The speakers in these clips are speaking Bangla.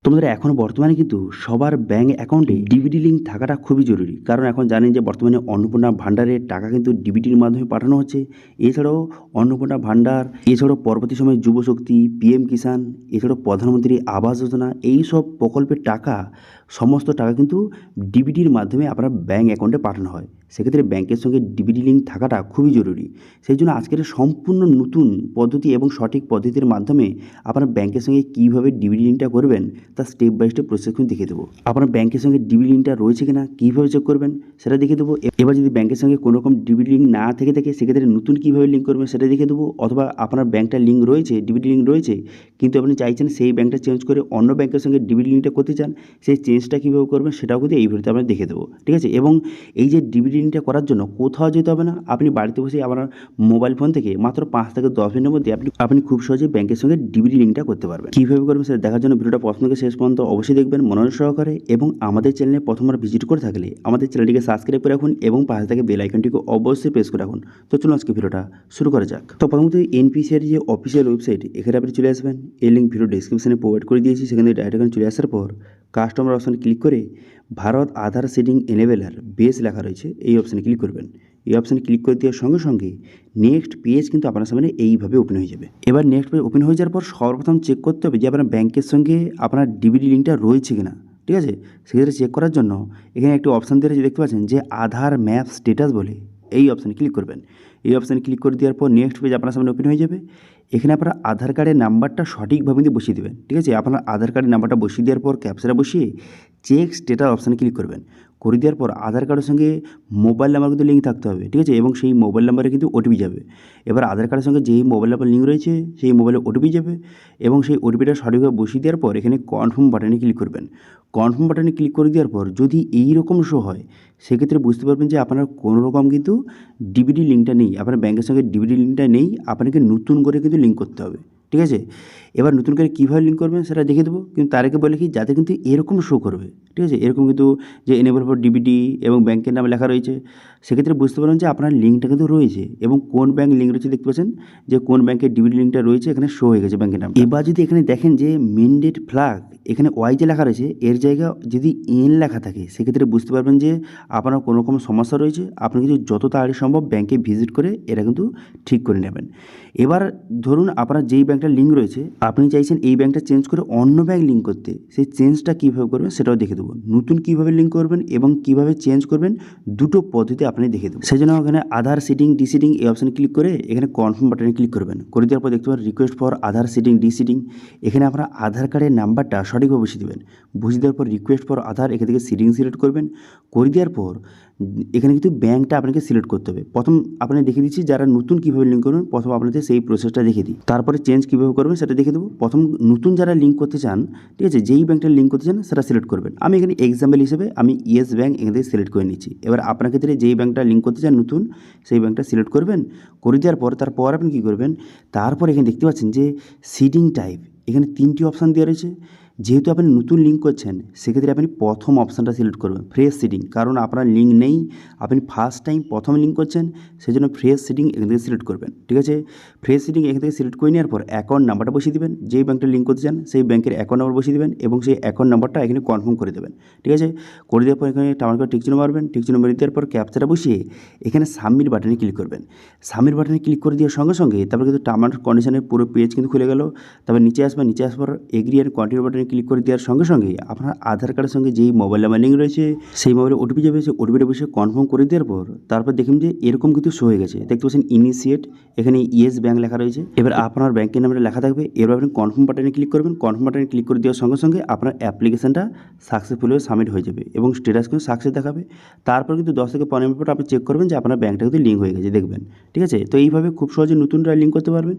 তোমাদের এখন বর্তমানে কিন্তু সবার ব্যাঙ্ক অ্যাকাউন্টে ডিবিটি লিঙ্ক থাকাটা খুবই জরুরি। কারণ এখন জানেন যে বর্তমানে অন্নপূর্ণা ভাণ্ডারের টাকা কিন্তু ডিবিটির মাধ্যমে পাঠানো হচ্ছে। এছাড়াও অন্নপূর্ণা ভাণ্ডার, এছাড়াও পরবর্তী সময়ে যুবশক্তি, পিএম কিষাণ, এছাড়াও প্রধানমন্ত্রী আবাস যোজনা, এই সব প্রকল্পের টাকা, সমস্ত টাকা কিন্তু ডিবিটির মাধ্যমে আপনার ব্যাঙ্ক অ্যাকাউন্টে পাঠানো হয়। সেক্ষেত্রে ব্যাংকের সঙ্গে ডিবিটি লিঙ্ক থাকাটা খুবই জরুরি। সেই জন্য আজকের সম্পূর্ণ নতুন পদ্ধতি এবং সঠিক পদ্ধতির মাধ্যমে আপনার ব্যাংকের সঙ্গে কীভাবে ডিবিটি লিঙ্কটা করবেন তার স্টেপ বাই স্টেপ প্রসেস কিন্তু দেখিয়ে দেবো। আপনার ব্যাংকের সঙ্গে ডিবিটি লিঙ্কটা রয়েছে কিনা, কীভাবে চেক করবেন সেটা দেখিয়ে দেবো। এবার যদি ব্যাংকের সঙ্গে কোনো রকম ডিবিটি লিঙ্ক না থেকে থাকে সেক্ষেত্রে নতুন কীভাবে লিঙ্ক করবেন সেটা দেখিয়ে দেবো। অথবা আপনার ব্যাংকটা লিঙ্ক রয়েছে, ডিবিটি লিঙ্ক রয়েছে, কিন্তু আপনি চাইছেন সেই ব্যাংকটা চেঞ্জ করে অন্য ব্যাংকের সঙ্গে ডিবিটি লিঙ্কটা করতে চান, সেই চেঞ্জটা কীভাবে করবেন সেটাও কিন্তু এই ভিডিওতে আমরা দেখে দেবো। ঠিক আছে? এবং এই যে ডিবিটি লিঙ্কটা করার জন্য কোথাও যেতে হবে না, আপনি বাড়িতে বসে আপনার মোবাইল ফোন থেকে মাত্র 5 থেকে 10 মিনিটের মধ্যে আপনি খুব সহজে ব্যাংকের সঙ্গে ডিবিটি লিঙ্কটা করতে পারবেন। কীভাবে করবেন সেটা দেখার জন্য ভিডিওটা প্রথম থেকে শেষ পর্যন্ত অবশ্যই দেখবেন মনোযোগ সহকারে। এবং আমাদের চ্যানেলে প্রথমবার ভিজিট করে থাকলে আমাদের চ্যানেলটিকে সাবস্ক্রাইব করে রাখুন এবং পাশে থেকে বেল আইকনটিকে অবশ্যই প্রেস করে রাখুন। তো চলুন আজকে ভিডিওটা শুরু করা যাক। তো প্রথমত এনপিসিআর যে অফিসিয়াল ওয়েবসাইট, এখানে আপনি চলে আসবেন। এই লিঙ্ক ভিডিও ডেসক্রিপশনে প্রোভাইড করে দিয়েছি। সেখানে ডাইরেক্ট এখানে চলে আসার পর কাস্টমার অপশানে ক্লিক করে ভারত আধার সিডিং এনেবেলার বেস লেখা রয়েছে, এই অপশানে ক্লিক করবেন। এই অপশানে ক্লিক করে দেওয়ার সঙ্গে সঙ্গে নেক্সট পেজ কিন্তু আপনার সামনে এইভাবে ওপেন হয়ে যাবে। এবার নেক্সট পেজ ওপেন হয়ে যাওয়ার পর সর্বপ্রথম চেক করতে হবে যে আপনার ব্যাংকের সঙ্গে আপনার ডিবিটি লিঙ্কটা রয়েছে কিনা। ঠিক আছে? সেক্ষেত্রে চেক করার জন্য এখানে একটি অপশান দেওয়া রয়েছে, দেখতে পাচ্ছেন যে আধার ম্যাপ স্ট্যাটাস বলে, এই অপশানে ক্লিক করবেন। এই অপশানে ক্লিক করে দেওয়ার পর নেক্সট পেজ আপনার সামনে ওপেন হয়ে যাবে। এখানে আপনার আধার কার্ডের নাম্বারটা সঠিকভাবে দিয়ে বসিয়ে দেবেন। ঠিক আছে? আপনার আধার কার্ডের নাম্বারটা বসিয়ে দেওয়ার পর ক্যাপচাটা বসিয়ে চেক স্ট্যাটাস অপশানে ক্লিক করবেন। করে দেওয়ার পর আধার কার্ডের সঙ্গে মোবাইল নাম্বার কিন্তু লিঙ্ক থাকতে হবে। ঠিক আছে? এবং সেই মোবাইল নাম্বারে কিন্তু ওটিপি যাবে। এবার আধার কার্ডের সঙ্গে যেই মোবাইল নাম্বার লিঙ্ক রয়েছে সেই মোবাইলে ওটিপি যাবে এবং সেই ওটিপিটা সঠিকভাবে বসিয়ে দেওয়ার পর এখানে কনফার্ম বাটনে ক্লিক করবেন। কনফার্ম বাটনে ক্লিক করে দেওয়ার পর যদি এই রকম শো হয় সেক্ষেত্রে বুঝতে পারবেন যে আপনার কোনো রকম কিন্তু ডিবিটি লিঙ্কটা নেই, আপনার ব্যাংকের সঙ্গে ডিবিটি লিঙ্কটা নেই, আপনাকে নতুন করে কিন্তু লিঙ্ক করতে হবে। ঠিক আছে? এবার নতুন করে কীভাবে লিঙ্ক করবেন সেটা দেখে দেবো, কিন্তু তার আগে বলে কি যাতে কিন্তু এরকম শো করবে। ঠিক আছে? এরকম কিন্তু যে এনেবল ফর ডিবিটি এবং ব্যাংকের নাম লেখা রয়েছে, সেক্ষেত্রে বুঝতে পারবেন যে আপনার লিঙ্কটা কিন্তু রয়েছে এবং কোন ব্যাংক লিঙ্ক রয়েছে দেখতে পাচ্ছেন যে কোন ব্যাংকের ডিবিটি লিঙ্কটা রয়েছে এখানে শো হয়ে গেছে ব্যাংকের নাম। এবার যদি এখানে দেখেন যে মেনডেট ফ্ল্যাগ এখানে ওয়াই যে লেখা রয়েছে এর জায়গা যদি এন লেখা থাকে সেক্ষেত্রে বুঝতে পারবেন যে আপনার কোনো রকম সমস্যা রয়েছে। আপনি কিন্তু যত তাড়াতাড়ি সম্ভব ব্যাংকে ভিজিট করে এটা কিন্তু ঠিক করে নেবেন। এবার ধরুন আপনার যেই ব্যাংকটার লিঙ্ক রয়েছে আপনি চাইছেন এই ব্যাংকটা চেঞ্জ করে অন্য ব্যাংক লিঙ্ক করতে, সেই চেঞ্জটা কীভাবে করবেন সেটাও দেখে দেবো। নতুন কীভাবে লিঙ্ক করবেন এবং কীভাবে চেঞ্জ করবেন দুটো পদ্ধতি আপনি দেখে দেবো। সেই জন্য এখানে আধার সিডিং ডিসিডিং এই অপশানে ক্লিক করে এখানে কনফার্ম বাটনে ক্লিক করবেন। করে দেওয়ার পর দেখতে পাবেন রিকোয়েস্ট ফর আধার সিডিং ডিসিডিং, এখানে আপনার আধার কার্ডের নাম্বারটা সঠিকভাবে বসিয়ে দেবেন। বসিয়ে দেওয়ার পর রিকোয়েস্ট ফর আধার এখান থেকে সিডিং সিলেক্ট করবেন। করে দেওয়ার পর এখানে কিন্তু ব্যাংকটা আপনাকে সিলেক্ট করতে হবে। প্রথম আপনাকে দেখিয়ে দিচ্ছি যারা নতুন কীভাবে লিঙ্ক করবেন, প্রথম আপনাদের সেই প্রসেসটা দেখিয়ে দিই, তারপরে চেঞ্জ কীভাবে করবেন সেটা দেখে দেবো। প্রথম নতুন যারা লিঙ্ক করতে চান, ঠিক আছে, যেই ব্যাংকটা লিঙ্ক করতে চান সেটা সিলেক্ট করবেন। আমি এখানে এক্সাম্পল হিসেবে আমি ইয়েস ব্যাংক এখান থেকে সিলেক্ট করে নিচ্ছি। এবার আপনার ক্ষেত্রে যেই ব্যাংকটা লিঙ্ক করতে চান নতুন, সেই ব্যাংকটা সিলেক্ট করবেন। করে দেওয়ার পর তারপর আপনি কী করবেন, তারপর এখানে দেখতে পাচ্ছেন যে সিডিং টাইপ এখানে 3টি অপশান দেওয়া রয়েছে। যেহেতু আপনি নতুন লিঙ্ক করছেন সেক্ষেত্রে আপনি প্রথম অপশানটা সিলেক্ট করবেন, ফ্রেশ সিডিং, কারণ আপনার লিঙ্ক নেই, আপনি ফার্স্ট টাইম প্রথম লিঙ্ক করছেন, সেই জন্য ফ্রেশ সিডিং এখান থেকে সিলেক্ট করবেন। ঠিক আছে? ফ্রেশ সিডিং এখান থেকে সিলেক্ট করে নেওয়ার পর অ্যাকাউন্ট নাম্বারটা বসিয়ে দেবেন। যেই ব্যাংকটা লিঙ্ক করতে চান সেই ব্যাংকের অ্যাকাউন্ট নাম্বার বসিয়ে দেবেন এবং সেই অ্যাকাউন্ট নাম্বারটা এখানে কনফার্ম করে দেবেন। ঠিক আছে? করে দেওয়ার পর এখানে টামার করে টিকচিহ্ন মারবেন। টিকচিহ্ন মেরে দেওয়ার পর ক্যাপচাটা বসিয়ে এখানে সাবমিট বাটনে ক্লিক করবেন। সাবমিট বাটনে ক্লিক করে দেওয়ার সঙ্গে সঙ্গে তারপর কিন্তু টার্ম কন্ডিশনের পুরো পেজ কিন্তু খুলে গেল। তারপর নিচে আসবেন, নিচে আসার পর এগ্রি অ্যান্ড কন্টিনিউ বাটনে ক্লিক করে দেওয়ার সঙ্গে সঙ্গে আপনার আধার কার্ডের সঙ্গে যেই মোবাইল নাম্বার লিঙ্ক রয়েছে সেই মোবাইলে ওটিপি যাবে, সেই ওটিপিটা বসে কনফার্ম করে দেওয়ার পর তারপর দেখুন যে এরকম কিন্তু শো হয়ে গেছে। দেখতে পাচ্ছেন ইনিশিয়েট, এখানে ইয়েস ব্যাংক লেখা রয়েছে। এবার আপনার ব্যাংকের নাম্বারটা লেখা থাকবে। এবার আপনি কনফার্ম বাটনে ক্লিক করবেন। কনফার্ম বাটনে ক্লিক করে দেওয়ার সঙ্গে সঙ্গে আপনার অ্যাপ্লিকেশনটা সাকসেসফুল হয়ে সাবমিট হয়ে যাবে এবং স্ট্যাটাস কিন্তু সাকসেস দেখাবে। তারপর কিন্তু 10 থেকে 15 মিনিট পর আপনি চেক করবেন যে আপনার ব্যাংকটা কিন্তু লিঙ্ক হয়ে গেছে, দেখবেন। ঠিক আছে? তো এইভাবে খুব সহজে নতুনরা লিঙ্ক করতে পারবেন।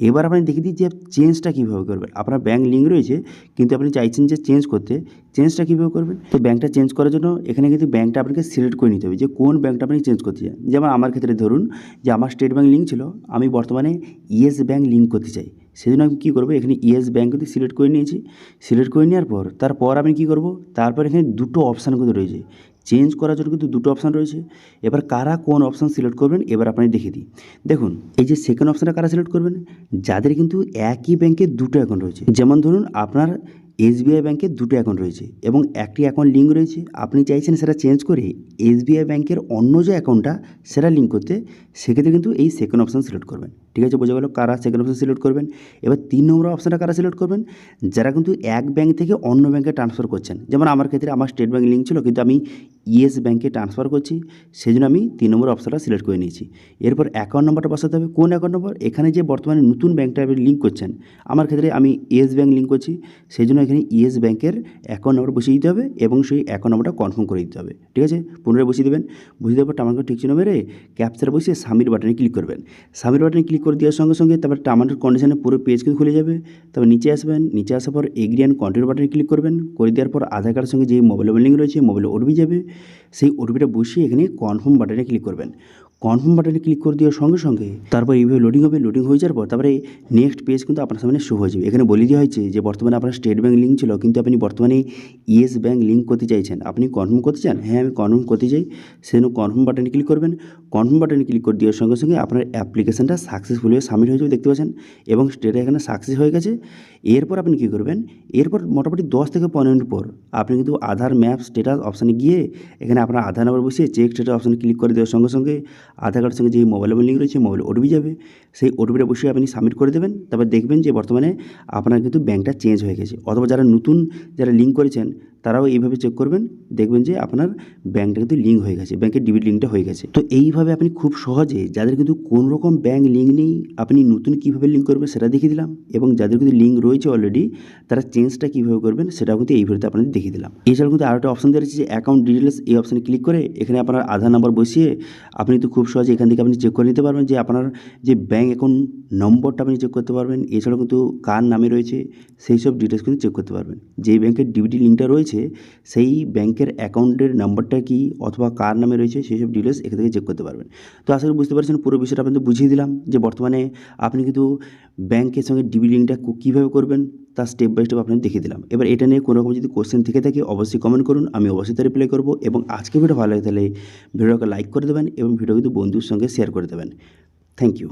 এবার আপনি দেখিয়ে দিই যে চেঞ্জটা কীভাবে করবেন। আপনার ব্যাংক লিঙ্ক রয়েছে কিন্তু আপনি চাইছেন যে চেঞ্জ করতে, চেঞ্জটা কীভাবে করবেন। তো ব্যাংকটা চেঞ্জ করার জন্য এখানে কিন্তু ব্যাংকটা আপনাকে সিলেক্ট করে নিতে হবে যে কোন ব্যাংকটা আপনি চেঞ্জ করতে চান। যেমন আমার ক্ষেত্রে ধরুন যে আমার স্টেট ব্যাংক লিঙ্ক ছিল, আমি বর্তমানে ইয়েস ব্যাংক লিঙ্ক করতে চাই। সেজন্য আমি কী করবো, এখানে ইয়েস ব্যাংক কিন্তু সিলেক্ট করে নিয়েছি। সিলেক্ট করে নেওয়ার পর তারপর আমি কী করবো, তারপর এখানে দুটো অপশান কিন্তু রয়েছে, চেঞ্জ করার জন্য কিন্তু দুটো অপশান রয়েছে। এবার কারা কোন অপশান সিলেক্ট করবেন এবার আপনি দেখে দিই। দেখুন এই যে সেকেন্ড অপশানটা কারা সিলেক্ট করবেন, যাদের কিন্তু একই ব্যাংকে দুটো অ্যাকাউন্ট রয়েছে। যেমন ধরুন আপনার এসবিআই ব্যাংকের দুটো অ্যাকাউন্ট রয়েছে এবং একটি অ্যাকাউন্ট লিঙ্ক রয়েছে, আপনি চাইছেন সেটা চেঞ্জ করে এসবিআই ব্যাংকের অন্য যে অ্যাকাউন্টটা সেটা লিঙ্ক করতে, সেক্ষেত্রে কিন্তু এই সেকেন্ড অপশান সিলেক্ট করবেন। ঠিক আছে, বোঝা গেল কারা সেকেন্ড অপশান সিলেক্ট করবেন। এবার 3 নম্বর অপশানটা কারা সিলেক্ট করবেন, যারা কিন্তু এক ব্যাংক থেকে অন্য ব্যাংকে ট্রান্সফার করছেন। যেমন আমার ক্ষেত্রে আমার স্টেট ব্যাংক লিঙ্ক ছিল, কিন্তু আমি ইয়েস ব্যাংকে ট্রান্সফার করছি, সেই জন্য আমি 3 নম্বর অপশানটা সিলেক্ট করে নিয়েছি। এরপর অ্যাকাউন্ট নাম্বারটা বসাতে হবে। কোন অ্যাকাউন্ট নম্বর, এখানে যে বর্তমানে নতুন ব্যাংকটা আপনি লিঙ্ক করছেন, আমার ক্ষেত্রে আমি ইয়েস ব্যাংক লিঙ্ক করছি, সেই জন্য এখানে ইয়েস ব্যাংকের অ্যাকাউন্ট নাম্বার বসিয়ে দিতে হবে এবং সেই অ্যাকাউন্ট নাম্বারটা কনফার্ম করে দিতে হবে। ঠিক আছে, পুনরায় বসিয়ে দেবেন। বসিয়ে দেওয়ার পর টার্ম ঠিক চিহ্ন মেরে ক্যাপচার বসিয়ে সাবমিট বাটনে ক্লিক করবেন। সাবমিট বাটনে ক্লিক করে দেওয়ার সঙ্গে সঙ্গে তারপর টার্ম অ্যান্ড কন্ডিশনে পুরো পেজ কিন্তু খুলে যাবে। তারপর নিচে আসবেন, নিচে আসার পর এগ্রি অ্যান্ড কন্টিনিউ বাটনে ক্লিক করবেন। করে দেওয়ার পর আধার কার্ডের সঙ্গে যে মোবাইল লিঙ্ক রয়েছে, মোবাইলে ওটিপি যাবে, সেই ওটিপিটা বসিয়ে এখানে কনফার্ম বাটনে ক্লিক করবেন। কনফার্ম বাটনে ক্লিক করে দেওয়ার সঙ্গে সঙ্গে তারপর এইভাবে লোডিং হবে। লোডিং হয়ে যাওয়ার পর তারপরে নেক্সট পেজ কিন্তু আপনার সামনে শো হয়ে যাবে। এখানে বলে দেওয়া হয়েছে যে বর্তমানে আপনার স্টেট ব্যাংক লিঙ্ক ছিল, কিন্তু আপনি বর্তমানে ইয়েস ব্যাংক লিঙ্ক করতে চাইছেন, আপনি কনফার্ম করতে চান। হ্যাঁ, আমি কনফার্ম করতে চাই, সেজন্য কনফার্ম বাটনে ক্লিক করবেন। কনফার্ম বাটনে ক্লিক করে দেওয়ার সঙ্গে সঙ্গে আপনার অ্যাপ্লিকেশনটা সাকসেসফুল হয়ে সাবমিট হয়ে যাবে, দেখতে পাচ্ছেন, এবং স্টেটে এখানে সাকসেস হয়ে গেছে। এরপর আপনি কী করবেন, এরপর মোটামুটি 10 থেকে 15 মিনিট পর আপনি কিন্তু আধার ম্যাপ স্টেটাস অপশানে গিয়ে এখানে আপনার আধার নাম্বার বসিয়ে চেক স্টেটাস অপশানে ক্লিক করে দেওয়ার সঙ্গে সঙ্গে আধার কার্ডের সঙ্গে যে মোবাইল লিঙ্ক রয়েছে, মোবাইলে ওটিপি যাবে, সেই ওটিপিটা বসিয়ে আপনি সাবমিট করে দেবেন। তারপর দেখবেন যে বর্তমানে আপনার কিন্তু ব্যাংকটা চেঞ্জ হয়ে গেছে। অথবা যারা নতুন যারা লিঙ্ক করেছেন তারাও এইভাবে চেক করবেন, দেখবেন যে আপনার ব্যাংকটা কিন্তু লিঙ্ক হয়ে গেছে, ব্যাংকের ডিবিট লিঙ্কটা হয়ে গেছে। তো এইভাবে আপনি খুব সহজে, যাদের কিন্তু কোনো রকম ব্যাংক লিঙ্ক নেই, আপনি নতুন কীভাবে লিঙ্ক করবেন সেটা দেখিয়ে দিলাম, এবং যাদের কিন্তু লিঙ্ক রয়েছে অলরেডি তারা চেঞ্জটা কীভাবে করবেন সেটাও কিন্তু এই ভিডিওতে আপনাদের দেখিয়ে দিলাম। এছাড়াও কিন্তু আরও একটা অপশন দেওয়া রয়েছে যে অ্যাকাউন্ট ডিটেলস, এই অপশানে ক্লিক করে এখানে আপনার আধার নাম্বার বসিয়ে আপনি কিন্তু খুব সহজে এখান থেকে আপনি চেক করে নিতে পারবেন যে আপনার যে ব্যাংক অ্যাকাউন্ট নম্বরটা আপনি চেক করতে পারবেন। এছাড়াও কিন্তু কার নামে রয়েছে সেই সব ডিটেলস কিন্তু চেক করতে পারবেন। যেই ব্যাংকের ডিবিটি লিঙ্কটা রয়েছে সেই ব্যাংকের অ্যাকাউন্টের নাম্বারটা কি অথবা কার নামে রয়েছে সেই সব ডিটেলস এখান থেকে চেক করতে পারবেন। তো আশা করি বুঝতে পারছেন, পুরো বিষয়টা আপনাদের বুঝিয়ে দিলাম যে বর্তমানে আপনি কিন্তু ব্যাংকের সঙ্গে ডিবিটি লিঙ্কটা কীভাবে করবেন তার স্টেপ বাই স্টেপ আপনাদের দেখিয়ে দিলাম। এবার এটা নিয়ে কোনো রকম যদি কোশ্চেন থেকে থাকে অবশ্যই কমেন্ট করুন, আমি অবশ্যই তার রিপ্লাই করবো। এবং আজকে ভিডিও ভালো লাগে তাহলে ভিডিওকে লাইক করে দেবেন এবং ভিডিও কিন্তু বন্ধুর সঙ্গে শেয়ার করে দেবেন। Thank you.